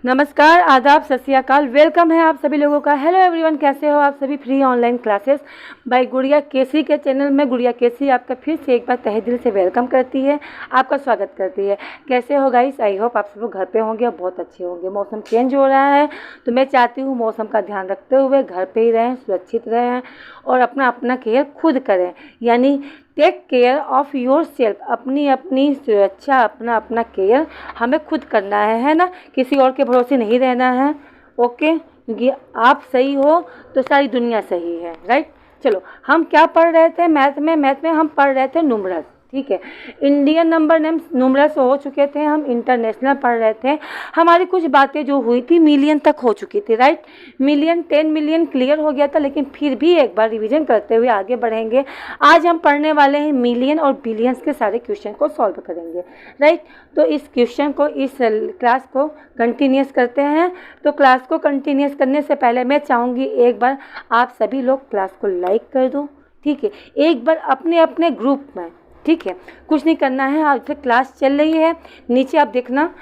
नमस्कार, आदाब, सत श्री अकाल। वेलकम है आप सभी लोगों का। हेलो एवरीवन, कैसे हो आप सभी। फ्री ऑनलाइन क्लासेस बाय गुड़िया केसी के चैनल में गुड़िया केसी आपका फिर से एक बार तहे दिल से वेलकम करती है, आपका स्वागत करती है। कैसे हो गाइस? आई होप आप सब लोग घर पे होंगे और बहुत अच्छे होंगे। मौसम चेंज हो रहा है तो मैं चाहती हूँ मौसम का ध्यान रखते हुए घर पे ही रहें, सुरक्षित रहें और अपना केयर खुद करें, यानी take care of yourself. अपनी सुरक्षा, अपना केयर हमें खुद करना है ना, किसी और के भरोसे नहीं रहना है। ओके, क्योंकि आप सही हो तो सारी दुनिया सही है, राइट। चलो, हम क्या पढ़ रहे थे मैथ में हम पढ़ रहे थे न्यूमरल्स, ठीक है। इंडियन नंबर नेम्स न्यूमरल्स हो चुके थे, हम इंटरनेशनल पढ़ रहे थे। हमारी कुछ बातें जो हुई थी मिलियन तक हो चुकी थी, राइट। मिलियन 10 मिलियन क्लियर हो गया था, लेकिन फिर भी एक बार रिवीजन करते हुए आगे बढ़ेंगे। आज हम पढ़ने वाले हैं मिलियन और बिलियंस के सारे क्वेश्चन को सॉल्व करेंगे, राइट। तो इस क्वेश्चन को, इस क्लास को कंटिन्यूस करते हैं। तो क्लास को कंटिन्यूस करने से पहले मैं चाहूँगी एक बार आप सभी लोग क्लास को लाइक कर दो, ठीक है। एक बार अपने अपने ग्रुप में, ठीक है। कुछ नहीं करना है, आज से क्लास चल रही है। नीचे आप देखना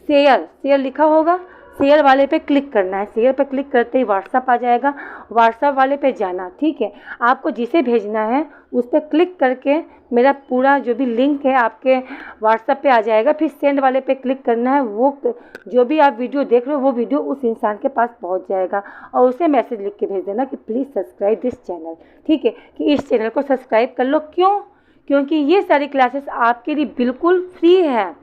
शेयर लिखा होगा, शेयर वाले पे क्लिक करना है। शेयर पे क्लिक करते ही व्हाट्सअप आ जाएगा, व्हाट्सअप वाले पे जाना, ठीक है। आपको जिसे भेजना है उस पर क्लिक करके मेरा पूरा जो भी लिंक है आपके व्हाट्सअप पे आ जाएगा। फिर सेंड वाले पे क्लिक करना है। वो जो भी आप वीडियो देख रहे हो वो वीडियो उस इंसान के पास पहुंच जाएगा और उसे मैसेज लिख के भेज देना कि प्लीज़ सब्सक्राइब दिस चैनल, ठीक है, कि इस चैनल को सब्सक्राइब कर लो। क्यों? क्योंकि ये सारी क्लासेस आपके लिए बिल्कुल फ्री है।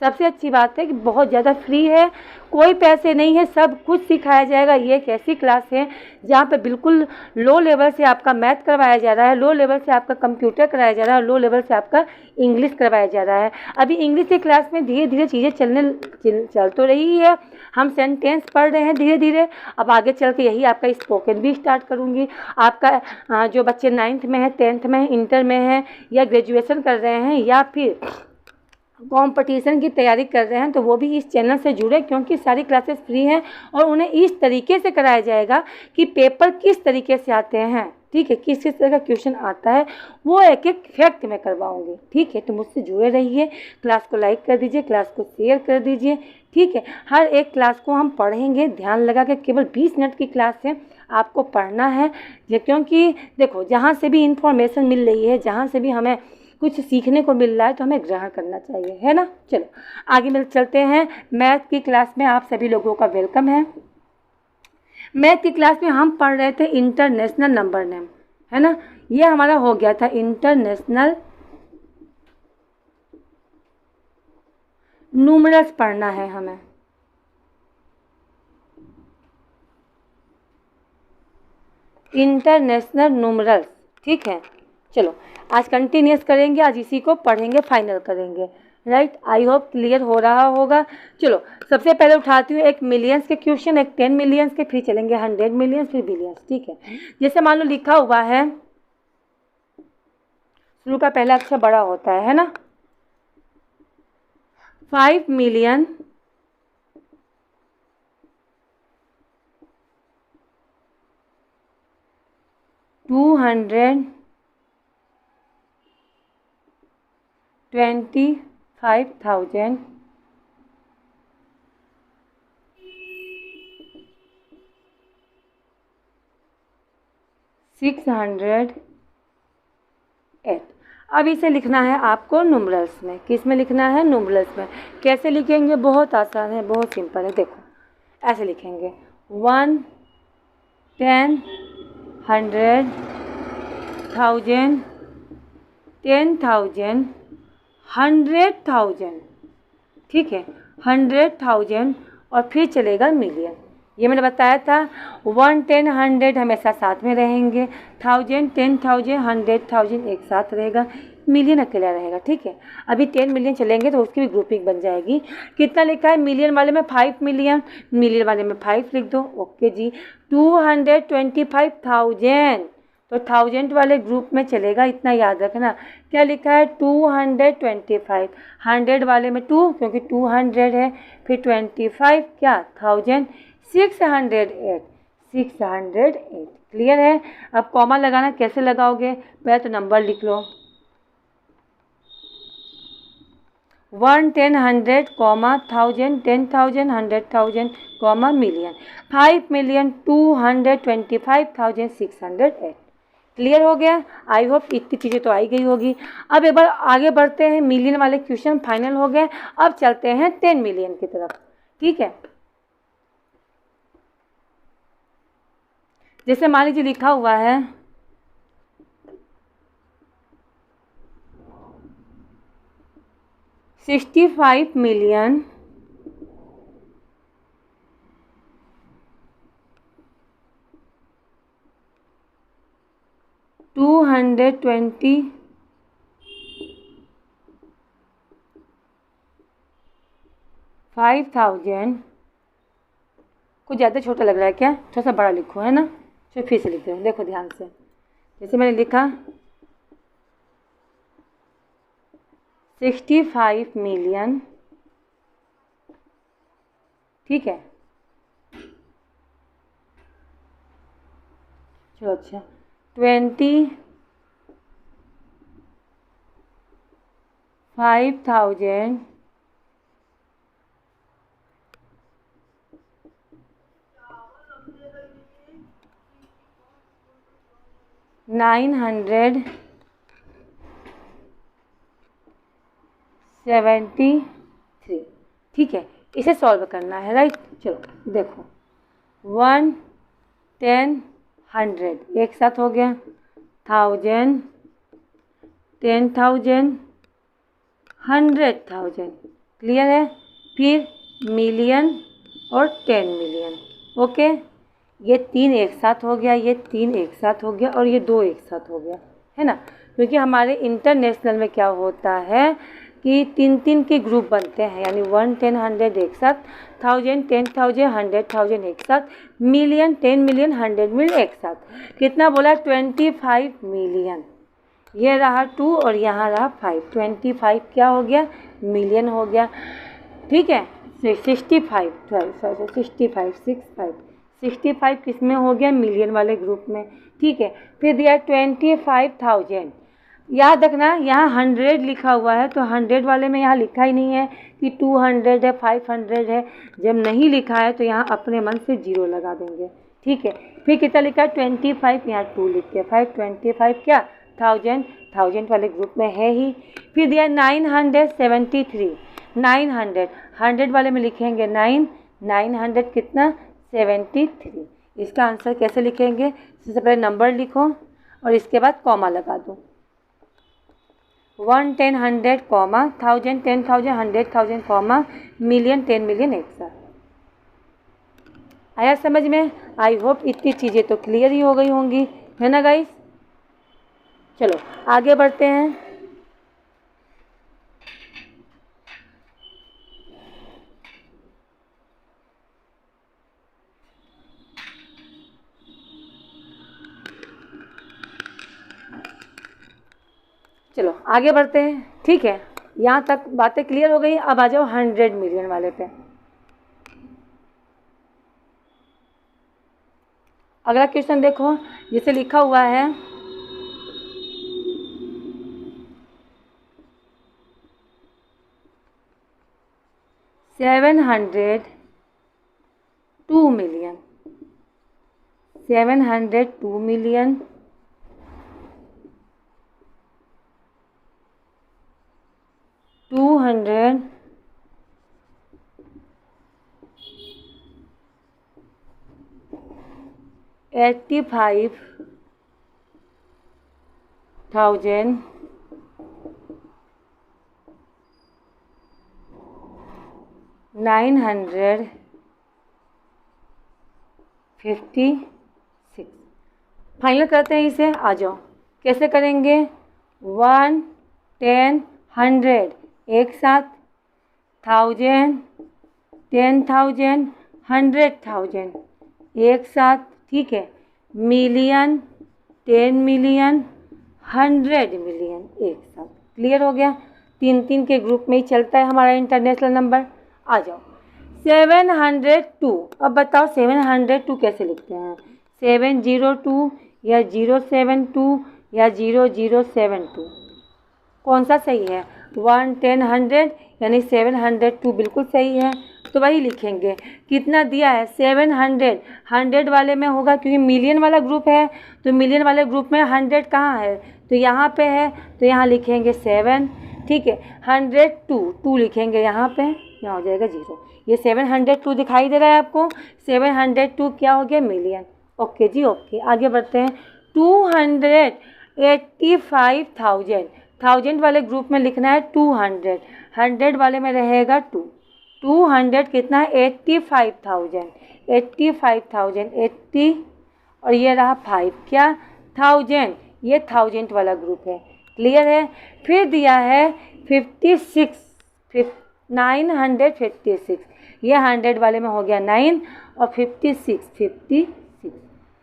सबसे अच्छी बात है कि बहुत ज़्यादा फ्री है, कोई पैसे नहीं है, सब कुछ सिखाया जाएगा। ये एक ऐसी क्लास है जहाँ पे बिल्कुल लो लेवल से आपका मैथ करवाया जा रहा है, लो लेवल से आपका कंप्यूटर कराया जा रहा है, लो लेवल से आपका इंग्लिश करवाया जा रहा है। अभी इंग्लिश की क्लास में धीरे धीरे चीज़ें चल तो रही है, हम सेंटेंस पढ़ रहे हैं धीरे धीरे। अब आगे चल के यही आपका स्पोकन भी स्टार्ट करूँगी। आपका जो बच्चे 9th में है, 10th में है, इंटर में है या ग्रेजुएशन कर रहे हैं या फिर कंपटीशन की तैयारी कर रहे हैं, तो वो भी इस चैनल से जुड़े, क्योंकि सारी क्लासेस फ्री हैं और उन्हें इस तरीके से कराया जाएगा कि पेपर किस तरीके से आते हैं, ठीक है, किस किस तरह का क्वेश्चन आता है वो एक एक फैक्ट में करवाऊंगी, ठीक है। तो मुझसे जुड़े रहिए, क्लास को लाइक कर दीजिए, क्लास को शेयर कर दीजिए, ठीक है। हर एक क्लास को हम पढ़ेंगे ध्यान लगा के। केवल 20 मिनट की क्लास है, आपको पढ़ना है, क्योंकि देखो जहाँ से भी इंफॉर्मेशन मिल रही है, जहाँ से भी हमें कुछ सीखने को मिल रहा है तो हमें ग्रहण करना चाहिए, है ना। चलो आगे चलते हैं। मैथ की क्लास में आप सभी लोगों का वेलकम है। मैथ की क्लास में हम पढ़ रहे थे इंटरनेशनल नंबर नेम, है ना। ये हमारा हो गया था इंटरनेशनल न्यूमरल्स पढ़ना है हमें। इंटरनेशनल न्यूमरल्स, ठीक है। चलो आज कंटिन्यूस करेंगे, आज इसी को पढ़ेंगे, फाइनल करेंगे, राइट। आई होप क्लियर हो रहा होगा। चलो सबसे पहले उठाती हूँ एक मिलियंस के क्वेश्चन, एक 10 मिलियंस के, फिर चलेंगे 100 मिलियंस, फिर बिलियंस, ठीक है। जैसे मान लो लिखा हुआ है, शुरू का पहला अक्षर बड़ा होता है ना। 5 मिलियन 225,000 608। अब इसे लिखना है आपको न्यूमरल्स में। किस में लिखना है? न्यूमरल्स में। कैसे लिखेंगे? बहुत आसान है, बहुत सिंपल है। देखो ऐसे लिखेंगे 1, 10, 100, 1000, 10,000, 100,000, ठीक है, 100,000 और फिर चलेगा मिलियन। ये मैंने बताया था 1, 10, 100 हमेशा साथ में रहेंगे, 1000, 10,000, 100,000 एक साथ रहेगा, मिलियन अकेला रहेगा, ठीक है। अभी 10 मिलियन चलेंगे तो उसकी भी ग्रुपिंग बन जाएगी। कितना लिखा है? मिलियन वाले में 5 मिलियन, मिलियन वाले में 5 लिख दो, ओके जी। 225,000 तो 1000 वाले ग्रुप में चलेगा, इतना याद रखना। क्या लिखा है? 225, 100 वाले में 2, क्योंकि 200 है, फिर 25 क्या? 1000, 608, 608। क्लियर है? अब कॉमा लगाना कैसे लगाओगे? पहले तो नंबर लिख लो, 1 10 100 कॉमा 1000 10,000 100,000 कॉमा मिलियन 5,225,608। क्लियर हो गया? आई होप इतनी चीज़ें तो आई गई होगी। अब एक बार आगे बढ़ते हैं, मिलियन वाले क्वेश्चन फाइनल हो गए। अब चलते हैं 10 मिलियन की तरफ। ठीक है, जैसे मान लीजिए लिखा हुआ है 65 मिलियन 225,000। कुछ ज़्यादा छोटा लग रहा है क्या? थोड़ा सा बड़ा लिखो, है ना? चलो फिर से लिखते हैं, देखो ध्यान से। जैसे मैंने लिखा 65 मिलियन, ठीक है। चलो अच्छा 25,000 973। ठीक है, इसे सॉल्व करना है, राइट? चलो देखो 1 10 100 एक साथ हो गया, 1000 10,000 100,000। क्लियर है? फिर मिलियन और 10 मिलियन। ओके, ये 3 एक साथ हो गया, ये 3 एक साथ हो गया और ये 2 एक साथ हो गया, है ना? क्योंकि हमारे इंटरनेशनल में क्या होता है कि 3-3 के ग्रुप बनते हैं, यानी 1 10 100 एक साथ, 1000 10,000 100,000 एक साथ, मिलियन 10 मिलियन 100 मिलियन एक साथ। कितना बोला? 25 मिलियन। ये रहा 2 और यहाँ रहा 5, 25 क्या हो गया? मिलियन हो गया। ठीक है, 65 किस में हो गया? मिलियन वाले ग्रुप में। ठीक है, फिर दिया 25,000। याद रखना यहाँ 100 लिखा हुआ है, तो 100 वाले में यहाँ लिखा ही नहीं है कि 200 है 500 है। जब नहीं लिखा है तो यहाँ अपने मन से 0 लगा देंगे। ठीक है, फिर कितना लिखा है? 25, यहाँ 2 लिख के 5 25 क्या? 1000 वाले ग्रुप में है ही। फिर दिया 973, 900 100 वाले में लिखेंगे 900 कितना? 73। इसका आंसर कैसे लिखेंगे? सबसे पहले नंबर लिखो और इसके बाद कॉमा लगा दो। 1 10 100 कॉमा 1000 10,000 100,000 कॉमा मिलियन 10 मिलियन एक साथ। आया समझ में? आई होप इतनी चीज़ें तो क्लियर ही हो गई होंगी, है ना गाइस? चलो आगे बढ़ते हैं। चलो आगे बढ़ते हैं। ठीक है, यहाँ तक बातें क्लियर हो गई। अब आ जाओ 100 मिलियन वाले पे। अगला क्वेश्चन देखो, जिसे लिखा हुआ है 702 मिलियन, 702 मिलियन 200 85,000 956। फाइनल करते हैं इसे। आ जाओ, कैसे करेंगे? 1 10 100 एक साथ, 1000 10,000 100,000 एक साथ, ठीक है। मिलियन 10 मिलियन 100 मिलियन एक साथ। क्लियर हो गया? 3-3 के ग्रुप में ही चलता है हमारा इंटरनेशनल नंबर। आ जाओ 702। अब बताओ 702 कैसे लिखते हैं? 702 या 072 या 0072? कौन सा सही है? 1 10 100 यानी 702 बिल्कुल सही है, तो वही लिखेंगे। कितना दिया है 700, 100 वाले में होगा क्योंकि मिलियन वाला ग्रुप है, तो मिलियन वाले ग्रुप में 100 कहाँ है, तो यहाँ पे है, तो यहाँ लिखेंगे 7, ठीक है। 102 2 लिखेंगे यहाँ पे, यहाँ हो जाएगा 0। ये 702 दिखाई दे रहा है आपको, 702 क्या हो गया मिलियन। ओके जी ओके, आगे बढ़ते हैं। 285,000, 1000 वाले ग्रुप में लिखना है 200, 100 वाले में रहेगा 2, 200 कितना है 85,000, 85,000 80 और ये रहा 5 क्या 1000, ये 1000 वाला ग्रुप है, क्लियर है। फिर दिया है 956, ये 100 वाले में हो गया 9 और 56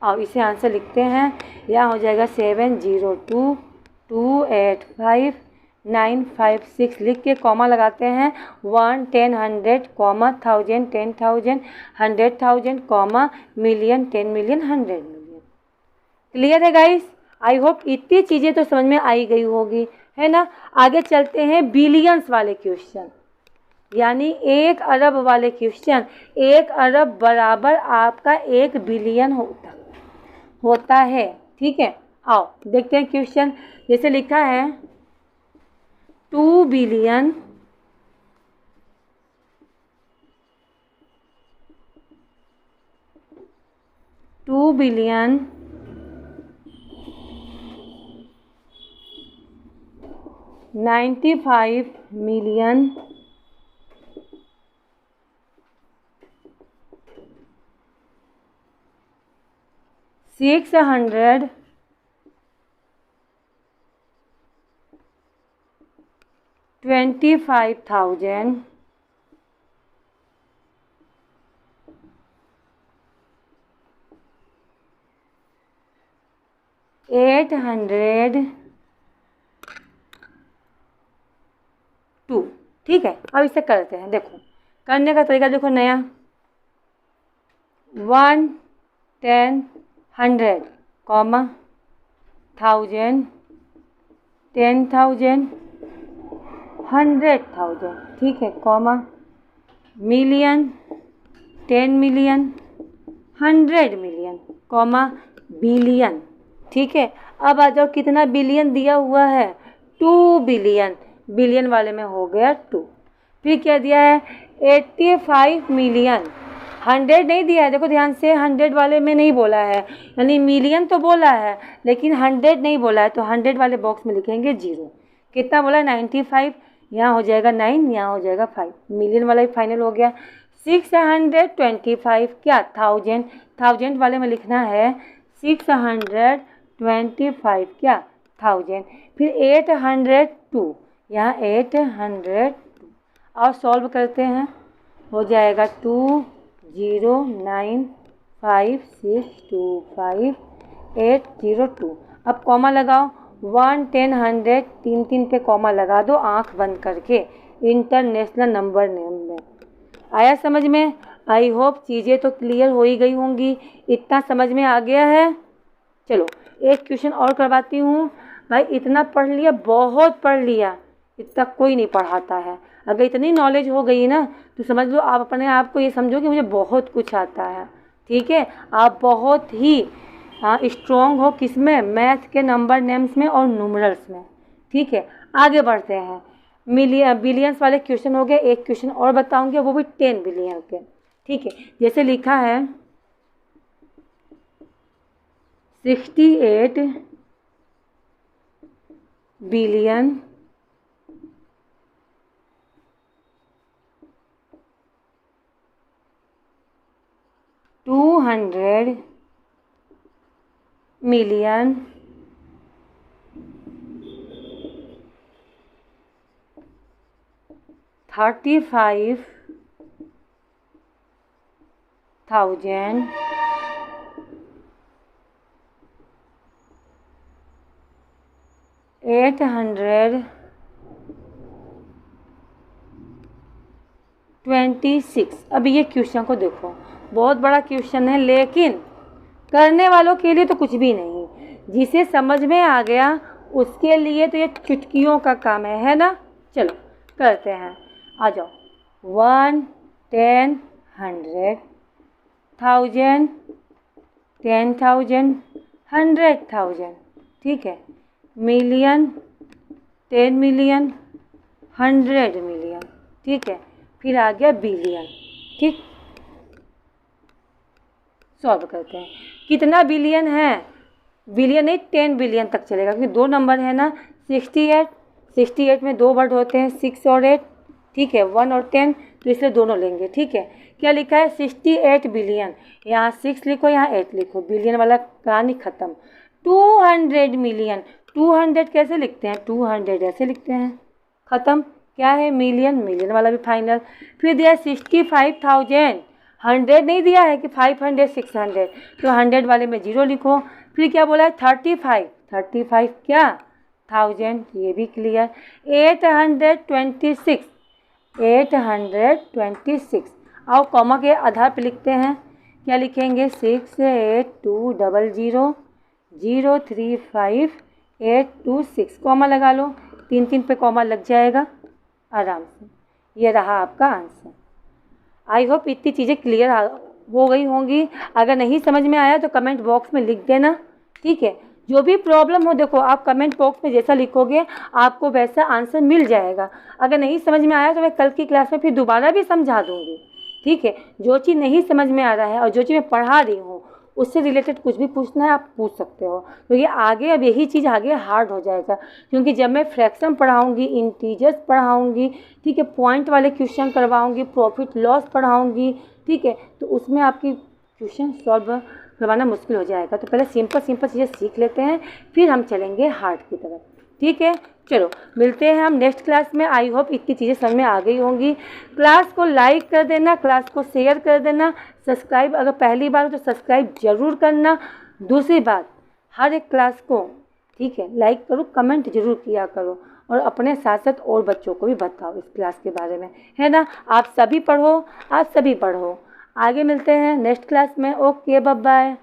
और इसे आंसर लिखते हैं, यहाँ हो जाएगा 702285956 लिख के कॉमा लगाते हैं 1 10 100 comma 1000 10,000 100,000 comma million 10 million 100 million. Clear है गाइस, आई होप इतनी चीज़ें तो समझ में आई गई होगी, है ना। आगे चलते हैं बिलियंस वाले क्वेश्चन, यानी 1 अरब वाले क्वेश्चन। 1 अरब बराबर आपका 1 बिलियन होता है, ठीक है। आओ देखते हैं क्वेश्चन, जैसे लिखा है 2 बिलियन 95 मिलियन 625,000 802, ठीक है। अब इसे करते हैं, देखो करने का तरीका देखो नया, 1 10 100 कॉमा 1000 10,000 100,000, ठीक है, comma million 10 million 100 million comma billion, ठीक है। अब आ जाओ कितना बिलियन दिया हुआ है 2 बिलियन, बिलियन वाले में हो गया 2। फिर क्या दिया है 85 मिलियन, 100 नहीं दिया है, देखो ध्यान से 100 वाले में नहीं बोला है, यानी मिलियन तो बोला है लेकिन 100 नहीं बोला है, तो 100 वाले बॉक्स में लिखेंगे 0। कितना बोला 95, यहाँ हो जाएगा 9, यहाँ हो जाएगा 5, मिलियन वाला भी फाइनल हो गया। 625 क्या 1000 वाले में लिखना है 625 क्या 1000, फिर 802, यहाँ 802 और सॉल्व करते हैं, हो जाएगा 2095625,802। अब कॉमा लगाओ 1 10 100 3 पे कॉमा लगा दो आंख बंद करके, इंटरनेशनल नंबर नेम में। आया समझ में? आई होप चीज़ें तो क्लियर हो ही गई होंगी, इतना समझ में आ गया है। चलो एक क्वेश्चन और करवाती हूँ। भाई इतना पढ़ लिया, बहुत पढ़ लिया, इतना कोई नहीं पढ़ाता है। अगर इतनी नॉलेज हो गई ना तो समझ लो आप अपने आप को ये समझो कि मुझे बहुत कुछ आता है, ठीक है। आप बहुत ही स्ट्रॉन्ग हो किसमें, मैथ के नंबर नेम्स में और न्यूमरल्स में, ठीक है। आगे बढ़ते हैं, बिलियंस वाले क्वेश्चन हो गए। एक क्वेश्चन और बताऊंगी, वो भी 10 बिलियन के, ठीक है। जैसे लिखा है 68 बिलियन 200 मिलियन 35,000 826। अब ये क्वेश्चन को देखो, बहुत बड़ा क्वेश्चन है लेकिन करने वालों के लिए तो कुछ भी नहीं, जिसे समझ में आ गया उसके लिए तो ये चुटकियों का काम है ना। चलो करते हैं, आ जाओ। 1, 10, 100, 1000, 10,000, 100,000, ठीक है। मिलियन, 10 मिलियन, 100 मिलियन, ठीक है। फिर आ गया बिलियन, ठीक। सॉल्व करते हैं, कितना बिलियन है, बिलियन नहीं 10 बिलियन तक चलेगा, क्योंकि 2 नंबर है ना। 68, 68 में 2 वर्ड होते हैं, 6 और 8, ठीक है। 1 और 10, तो इसलिए दोनों लेंगे, ठीक है। क्या लिखा है, 68 बिलियन, यहाँ 6 लिखो, यहाँ 8 लिखो, बिलियन वाला कहानी ख़त्म। 200 मिलियन, 200 कैसे लिखते हैं, 200 ऐसे लिखते हैं, ख़त्म। क्या है, मिलियन, मिलियन वाला भी फाइनल। फिर दिया 65,000, 100 नहीं दिया है कि 500, 600, तो 100 वाले में 0 लिखो। फिर क्या बोला है, 35, 35 क्या, 1000, ये भी क्लियर। 826, 826, आओ कॉमा के आधार पे लिखते हैं, क्या लिखेंगे, 6820035826, कॉमा लगा लो, 3 पे कॉमा लग जाएगा आराम से। ये रहा आपका आंसर। आई होप इतनी चीज़ें क्लियर हो गई होंगी। अगर नहीं समझ में आया तो कमेंट बॉक्स में लिख देना, ठीक है। जो भी प्रॉब्लम हो, देखो आप कमेंट बॉक्स में जैसा लिखोगे आपको वैसा आंसर मिल जाएगा। अगर नहीं समझ में आया तो मैं कल की क्लास में फिर दोबारा भी समझा दूँगी, ठीक है। जो चीज़ नहीं समझ में आ रहा है और जो चीज़ मैं पढ़ा रही हूँ उससे रिलेटेड कुछ भी पूछना है आप पूछ सकते हो, क्योंकि आगे अब यही चीज़ आगे हार्ड हो जाएगा। क्योंकि जब मैं फ्रैक्शन पढ़ाऊँगी, इंटीजर्स पढ़ाऊँगी, ठीक है, पॉइंट वाले क्वेश्चन करवाऊँगी, प्रॉफिट लॉस पढ़ाऊँगी, ठीक है, तो उसमें आपकी क्वेश्चन सॉल्व करवाना मुश्किल हो जाएगा। तो पहले सिंपल सिंपल चीज़ें सीख लेते हैं, फिर हम चलेंगे हार्ड की तरफ, ठीक है। चलो मिलते हैं हम नेक्स्ट क्लास में। आई होप इतनी चीज़ें समझ में आ गई होंगी। क्लास को लाइक कर देना, क्लास को शेयर कर देना, सब्सक्राइब अगर पहली बार हो तो सब्सक्राइब ज़रूर करना। दूसरी बात, हर एक क्लास को, ठीक है, लाइक करो, कमेंट ज़रूर किया करो, और अपने साथ साथ और बच्चों को भी बताओ इस क्लास के बारे में, है ना। आप सभी पढ़ो, आप सभी पढ़ो। आगे मिलते हैं नेक्स्ट क्लास में। Okay, bye bye.